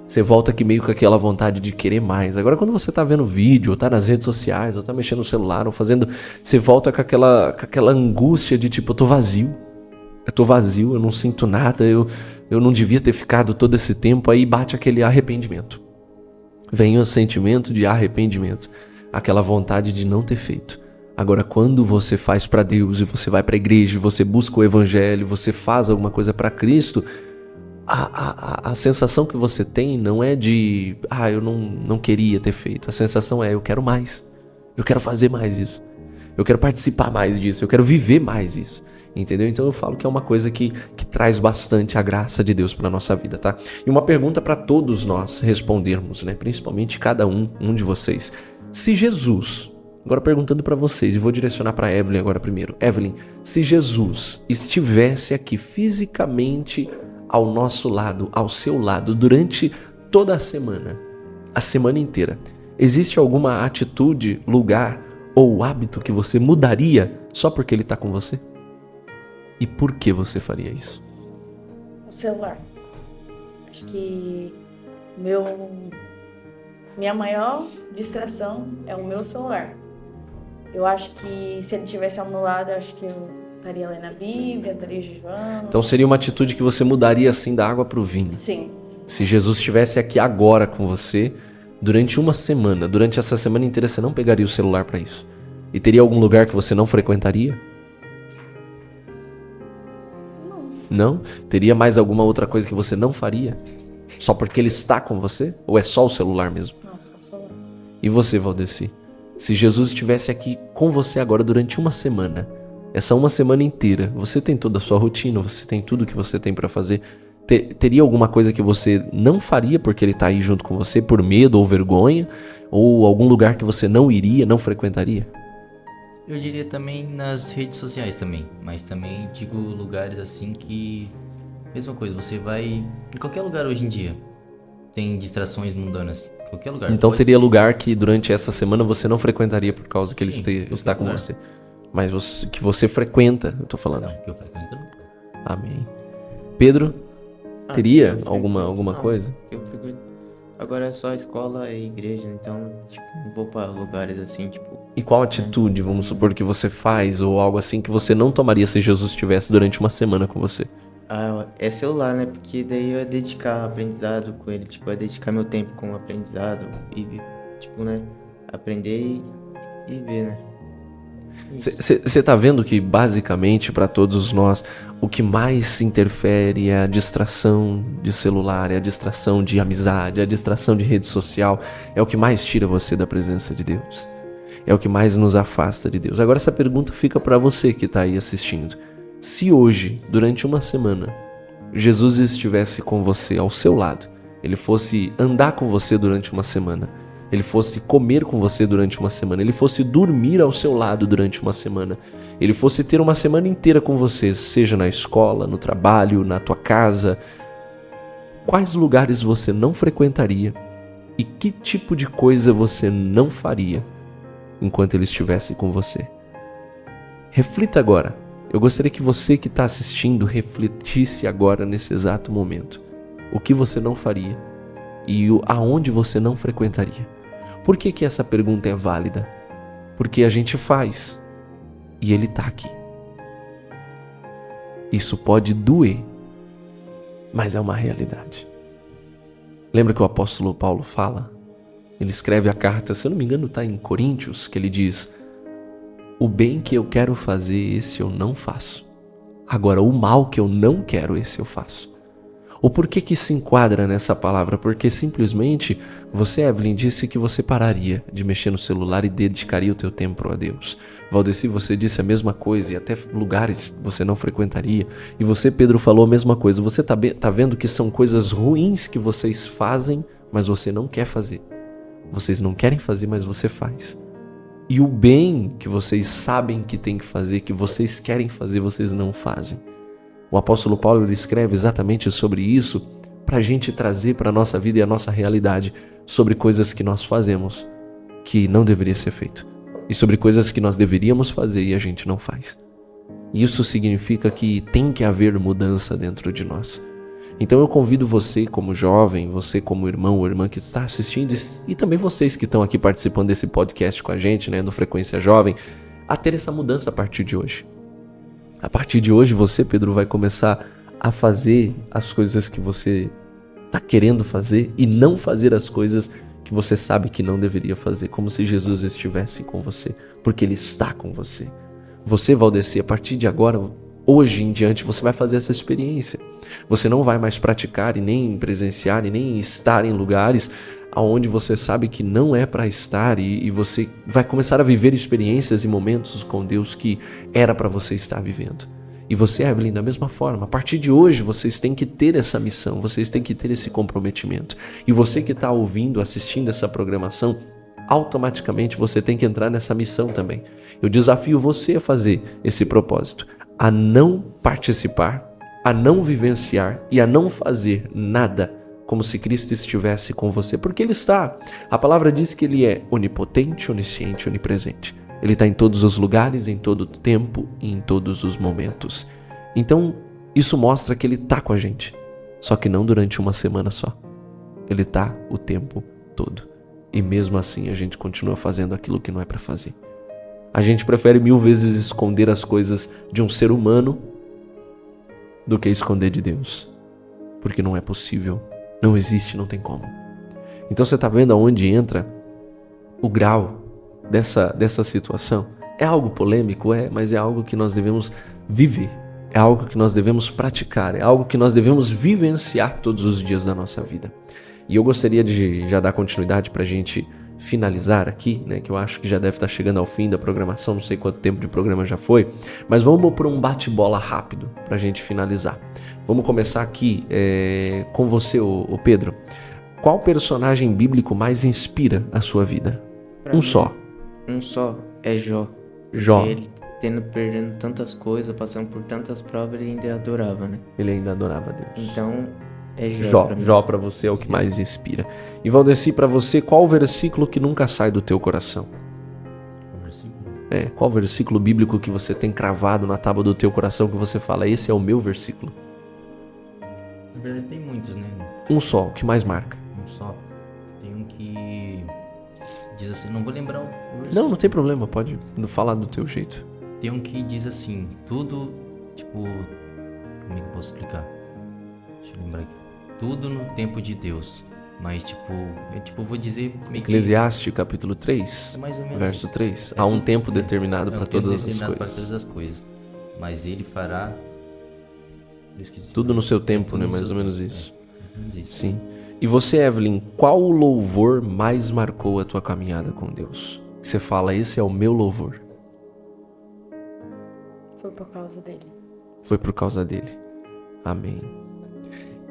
Você volta aqui meio com aquela vontade de querer mais. Agora, quando você tá vendo vídeo, ou tá nas redes sociais, ou tá mexendo no celular, ou fazendo... Você volta com aquela angústia de tipo, eu tô vazio, eu não sinto nada, eu não devia ter ficado todo esse tempo. Aí bate aquele arrependimento. Vem o sentimento de arrependimento. Aquela vontade de não ter feito. Agora, quando você faz pra Deus, e você vai pra igreja, você busca o evangelho, você faz alguma coisa pra Cristo... A sensação que você tem não é de eu não queria ter feito. A sensação é eu quero mais. Eu quero fazer mais isso. Eu quero participar mais disso. Eu quero viver mais isso. Entendeu? Então eu falo que é uma coisa que traz bastante a graça de Deus para nossa vida, tá? E uma pergunta para todos nós respondermos, né? Principalmente cada um de vocês. Se Jesus, agora perguntando para vocês, e vou direcionar para Evelyn agora primeiro. Evelyn, se Jesus estivesse aqui fisicamente ao nosso lado, ao seu lado, durante toda a semana inteira, existe alguma atitude, lugar ou hábito que você mudaria só porque ele está com você? E por que você faria isso? O celular. Acho que minha maior distração é o meu celular. Eu acho que se ele tivesse ao meu lado, eu acho que eu estaria lendo a Bíblia, estaria jejuando. Então seria uma atitude que você mudaria assim da água pro vinho. Sim. Se Jesus estivesse aqui agora com você, durante uma semana, durante essa semana inteira, você não pegaria o celular para isso? E teria algum lugar que você não frequentaria? Não? Teria mais alguma outra coisa que você não faria? Só porque ele está com você? Ou é só o celular mesmo? Não, só o celular. E você, Valdeci? Se Jesus estivesse aqui com você agora durante uma semana, essa uma semana inteira, você tem toda a sua rotina, você tem tudo que você tem para fazer, teria alguma coisa que você não faria porque ele tá aí junto com você, por medo ou vergonha? Ou algum lugar que você não iria, não frequentaria? Eu diria também nas redes sociais também, mas também digo lugares assim que... Mesma coisa, você vai em qualquer lugar hoje em dia, tem distrações mundanas, qualquer lugar. Então Pode teria ser- lugar que durante essa semana você não frequentaria por causa que ele Sim, está com lugar. você. Mas que você frequenta, eu tô falando. Não, que eu frequento não. Amém. Pedro, teria eu frequento, alguma não, coisa? Eu frequento. Agora é só escola e igreja, então, tipo, não vou pra lugares assim, tipo... E qual atitude, vamos supor, que você faz ou algo assim que você não tomaria se Jesus estivesse durante uma semana com você? É celular, né? Porque daí eu ia dedicar aprendizado com ele, tipo, eu ia dedicar meu tempo com o aprendizado e, tipo, né, aprender e ver, né? Você tá vendo que basicamente para todos nós o que mais interfere é a distração de celular, é a distração de amizade, é a distração de rede social, é o que mais tira você da presença de Deus. é o que mais nos afasta de Deus. Agora essa pergunta fica para você que está aí assistindo. Se hoje, durante uma semana, Jesus estivesse com você ao seu lado, ele fosse andar com você durante uma semana, ele fosse comer com você durante uma semana, ele fosse dormir ao seu lado durante uma semana, ele fosse ter uma semana inteira com você, seja na escola, no trabalho, na tua casa, quais lugares você não frequentaria e que tipo de coisa você não faria enquanto ele estivesse com você? Reflita agora. Eu gostaria que você que está assistindo refletisse agora nesse exato momento. O que você não faria e aonde você não frequentaria. Por que que essa pergunta é válida? Porque a gente faz e ele está aqui. Isso pode doer, mas é uma realidade. Lembra que o apóstolo Paulo fala? Ele escreve a carta, se eu não me engano está em Coríntios, que ele diz: o bem que eu quero fazer, esse eu não faço. Agora, o mal que eu não quero, esse eu faço. O porquê que se enquadra nessa palavra? Porque simplesmente você, Evelyn, disse que você pararia de mexer no celular e dedicaria o teu tempo a Deus. Valdeci, você disse a mesma coisa e até lugares você não frequentaria. E você, Pedro, falou a mesma coisa. Você tá vendo que são coisas ruins que vocês fazem, mas você não quer fazer. Vocês não querem fazer, mas você faz. E o bem que vocês sabem que tem que fazer, que vocês querem fazer, vocês não fazem. O apóstolo Paulo ele escreve exatamente sobre isso para a gente trazer para a nossa vida e a nossa realidade sobre coisas que nós fazemos que não deveria ser feito e sobre coisas que nós deveríamos fazer e a gente não faz. Isso significa que tem que haver mudança dentro de nós. Então eu convido você como jovem, você como irmão ou irmã que está assistindo e também vocês que estão aqui participando desse podcast com a gente, né, do Frequência Jovem, a ter essa mudança a partir de hoje. A partir de hoje você, Pedro, vai começar a fazer as coisas que você está querendo fazer e não fazer as coisas que você sabe que não deveria fazer, como se Jesus estivesse com você, porque Ele está com você. Você, Valdeci, a partir de agora, hoje em diante, você vai fazer essa experiência. Você não vai mais praticar e nem presenciar e nem estar em lugares onde você sabe que não é para estar e você vai começar a viver experiências e momentos com Deus que era para você estar vivendo. E você, Evelyn, da mesma forma, a partir de hoje vocês têm que ter essa missão, vocês têm que ter esse comprometimento. E você que está ouvindo, assistindo essa programação, automaticamente você tem que entrar nessa missão também. Eu desafio você a fazer esse propósito, a não participar, a não vivenciar e a não fazer nada como se Cristo estivesse com você, porque Ele está. A palavra diz que Ele é onipotente, onisciente, onipresente. Ele está em todos os lugares, em todo o tempo e em todos os momentos. Então, isso mostra que Ele está com a gente, só que não durante uma semana só. Ele está o tempo todo. E mesmo assim a gente continua fazendo aquilo que não é para fazer. A gente prefere 1000 vezes esconder as coisas de um ser humano do que esconder de Deus, porque não é possível. Não existe, não tem como. Então você está vendo aonde entra o grau dessa situação? É algo polêmico, mas é algo que nós devemos viver. É algo que nós devemos praticar. É algo que nós devemos vivenciar todos os dias da nossa vida. E eu gostaria de já dar continuidade para a gente finalizar aqui, né? Que eu acho que já deve estar chegando ao fim da programação. Não sei quanto tempo de programa já foi. Mas vamos por um bate-bola rápido para a gente finalizar. Vamos começar aqui com você, ô Pedro. Qual personagem bíblico mais inspira a sua vida? Um só é Jó. Jó. Ele perdendo tantas coisas, passando por tantas provas, ele ainda adorava, né? Ele ainda adorava a Deus. Então, é Jó. Jó para você é o que mais inspira. E Valdeci, para você, qual o versículo que nunca sai do teu coração? Qual versículo bíblico que você tem cravado na tábua do teu coração que você fala, esse é o meu versículo? Na verdade tem muitos, né? Um só, o que mais marca? Um só. Tem um que diz assim, não vou lembrar o versículo. Não tem problema, pode falar do teu jeito. Tem um que diz assim, tudo, tipo, como é que eu posso explicar? Deixa eu lembrar aqui. Tudo no tempo de Deus. Mas, eu vou dizer... Eclesiastes, capítulo 3, é mais ou menos verso isso. 3. Há um tempo determinado para todas as para coisas. todas as coisas. Mas Ele fará... Eu esqueci. Tudo no seu tempo, Tudo né? no Mais seu ou menos tempo, isso. mais ou menos isso. Sim. E você, Evelyn, qual louvor mais marcou a tua caminhada com Deus? que você fala, esse é o meu louvor? Foi por causa dele. Foi por causa dele. Amém.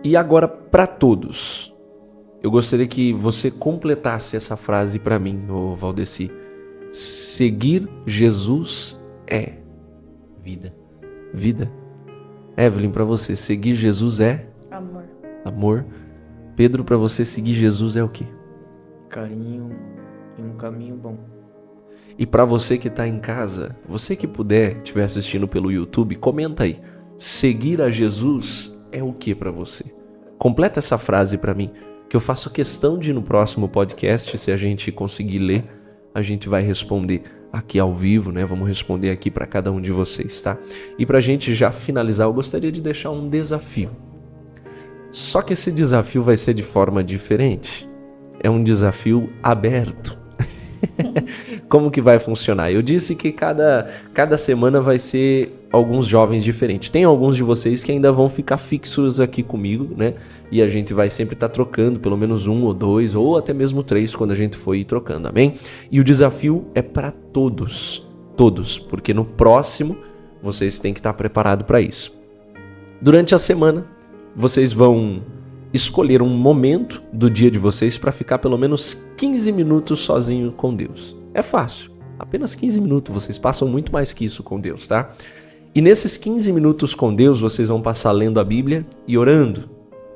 E agora, para todos, eu gostaria que você completasse essa frase para mim, ô Valdeci. Seguir Jesus é Vida. vida. Evelyn, para você, seguir Jesus é Amor. amor. Pedro, para você, seguir Jesus é o quê? Carinho e um caminho bom. E para você que está em casa, você que puder, estiver assistindo pelo YouTube, comenta aí. Seguir a Jesus é o que para você? Completa essa frase para mim, que eu faço questão de no próximo podcast, se a gente conseguir ler, a gente vai responder aqui ao vivo, né? Vamos responder aqui para cada um de vocês, tá? E pra gente já finalizar, eu gostaria de deixar um desafio. Só que esse desafio vai ser de forma diferente. É um desafio aberto. Como que vai funcionar? Eu disse que cada semana vai ser alguns jovens diferentes. Tem alguns de vocês que ainda vão ficar fixos aqui comigo, né? E a gente vai sempre estar trocando, pelo menos 1 ou 2, ou até mesmo 3, quando a gente for ir trocando, amém? E o desafio é para todos, porque no próximo vocês têm que estar preparados para isso. Durante a semana, vocês vão escolher um momento do dia de vocês para ficar pelo menos 15 minutos sozinho com Deus. É fácil, apenas 15 minutos, vocês passam muito mais que isso com Deus, tá? E nesses 15 minutos com Deus, vocês vão passar lendo a Bíblia e orando.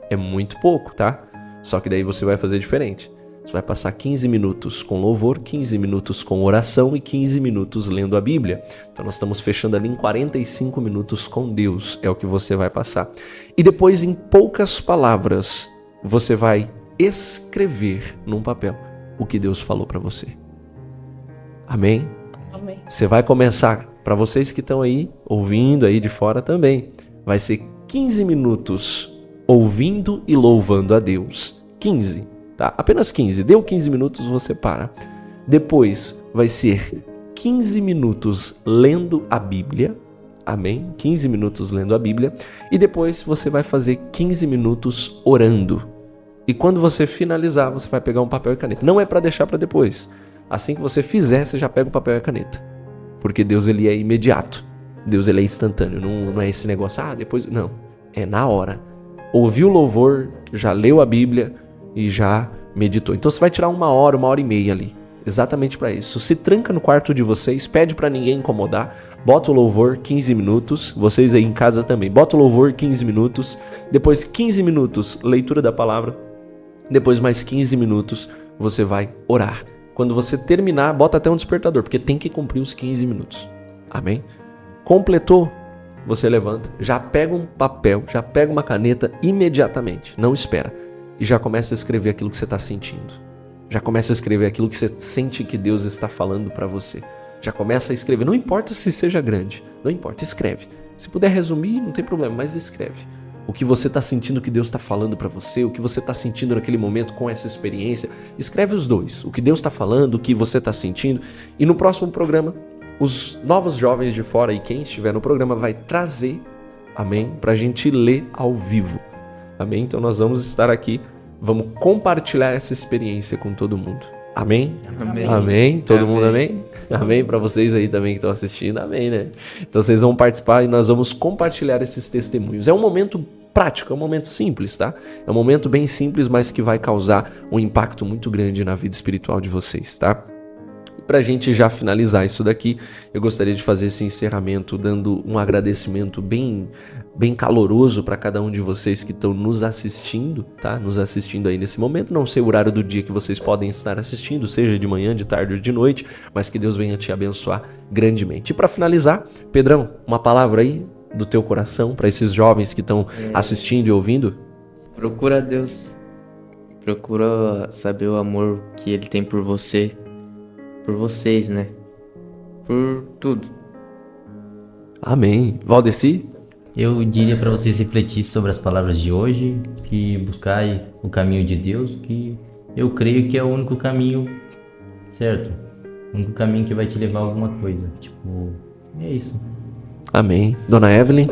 É muito pouco, tá? Só que daí você vai fazer diferente. Você vai passar 15 minutos com louvor, 15 minutos com oração e 15 minutos lendo a Bíblia. Então nós estamos fechando ali em 45 minutos com Deus, é o que você vai passar. E depois, em poucas palavras, você vai escrever num papel o que Deus falou para você. Amém? Amém. Você vai começar, para vocês que estão aí, ouvindo aí de fora também, vai ser 15 minutos ouvindo e louvando a Deus. 15. Tá? Apenas 15. Deu 15 minutos, você para. Depois vai ser 15 minutos lendo a Bíblia. Amém? 15 minutos lendo a Bíblia. E depois você vai fazer 15 minutos orando. E quando você finalizar, você vai pegar um papel e caneta. Não é para deixar para depois. Assim que você fizer, você já pega o papel e a caneta. Porque Deus, ele é imediato. Deus, ele é instantâneo. Não é esse negócio, depois... Não. É na hora. Ouviu o louvor, já leu a Bíblia e já meditou. Então você vai tirar 1 hora, 1h30 ali, exatamente para isso. Se tranca no quarto de vocês, pede para ninguém incomodar, bota o louvor 15 minutos, vocês aí em casa também, bota o louvor 15 minutos, depois 15 minutos leitura da palavra, depois mais 15 minutos você vai orar. Quando você terminar, bota até um despertador, porque tem que cumprir os 15 minutos. Amém? Completou? Você levanta, já pega um papel, já pega uma caneta imediatamente, não espera. E já começa a escrever aquilo que você está sentindo. Já começa a escrever aquilo que você sente que Deus está falando para você. Já começa a escrever. Não importa se seja grande. Não importa, escreve. Se puder resumir, não tem problema, mas escreve. O que você está sentindo que Deus está falando para você, o que você está sentindo naquele momento com essa experiência. Escreve os dois. O que Deus está falando, o que você está sentindo. E no próximo programa, os novos jovens de fora e quem estiver no programa vai trazer, amém, para a gente ler ao vivo. Amém? Então nós vamos estar aqui, vamos compartilhar essa experiência com todo mundo. Amém? Amém. Amém? Todo Amém. mundo amém? Amém para vocês aí também que estão assistindo, amém, né? Então vocês vão participar e nós vamos compartilhar esses testemunhos. É um momento prático, é um momento simples, tá? É um momento bem simples, mas que vai causar um impacto muito grande na vida espiritual de vocês, tá? E pra gente já finalizar isso daqui, eu gostaria de fazer esse encerramento dando um agradecimento bem caloroso para cada um de vocês que estão nos assistindo, tá? Nos assistindo aí nesse momento. Não sei o horário do dia que vocês podem estar assistindo, seja de manhã, de tarde ou de noite, mas que Deus venha te abençoar grandemente. E para finalizar, Pedrão, uma palavra aí do teu coração para esses jovens que estão assistindo e ouvindo? Procura Deus. Procura saber o amor que Ele tem por você. Por vocês, né? Por tudo. Amém. Valdeci? Eu diria para vocês refletirem sobre as palavras de hoje, que buscai o caminho de Deus, que eu creio que é o único caminho certo, o único caminho que vai te levar a alguma coisa. Tipo, é isso. Amém. Dona Evelyn?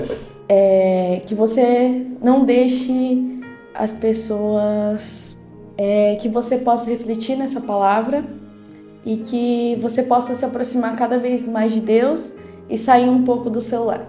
Que você não deixe as pessoas... que você possa refletir nessa palavra e que você possa se aproximar cada vez mais de Deus e sair um pouco do celular.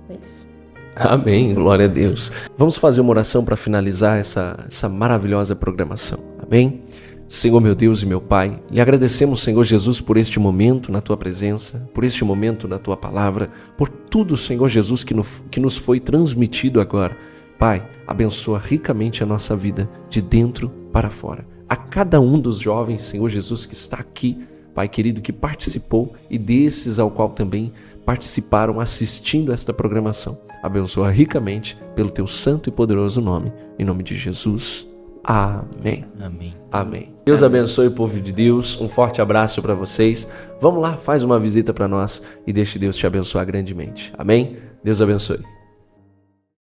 É isso. Amém, glória a Deus. Vamos fazer uma oração para finalizar essa maravilhosa programação. Amém? Senhor meu Deus e meu Pai, lhe agradecemos, Senhor Jesus, por este momento na Tua presença, por este momento na Tua palavra, por tudo, Senhor Jesus, que nos foi transmitido agora. Pai, abençoa ricamente a nossa vida, de dentro para fora. A cada um dos jovens, Senhor Jesus, que está aqui, Pai querido, que participou e desses ao qual também participaram assistindo esta programação. Abençoa ricamente pelo Teu santo e poderoso nome. Em nome de Jesus. Amém. Amém. Amém. Deus abençoe o povo de Deus. Um forte abraço para vocês. Vamos lá, faz uma visita para nós e deixe Deus te abençoar grandemente. Amém? Deus abençoe.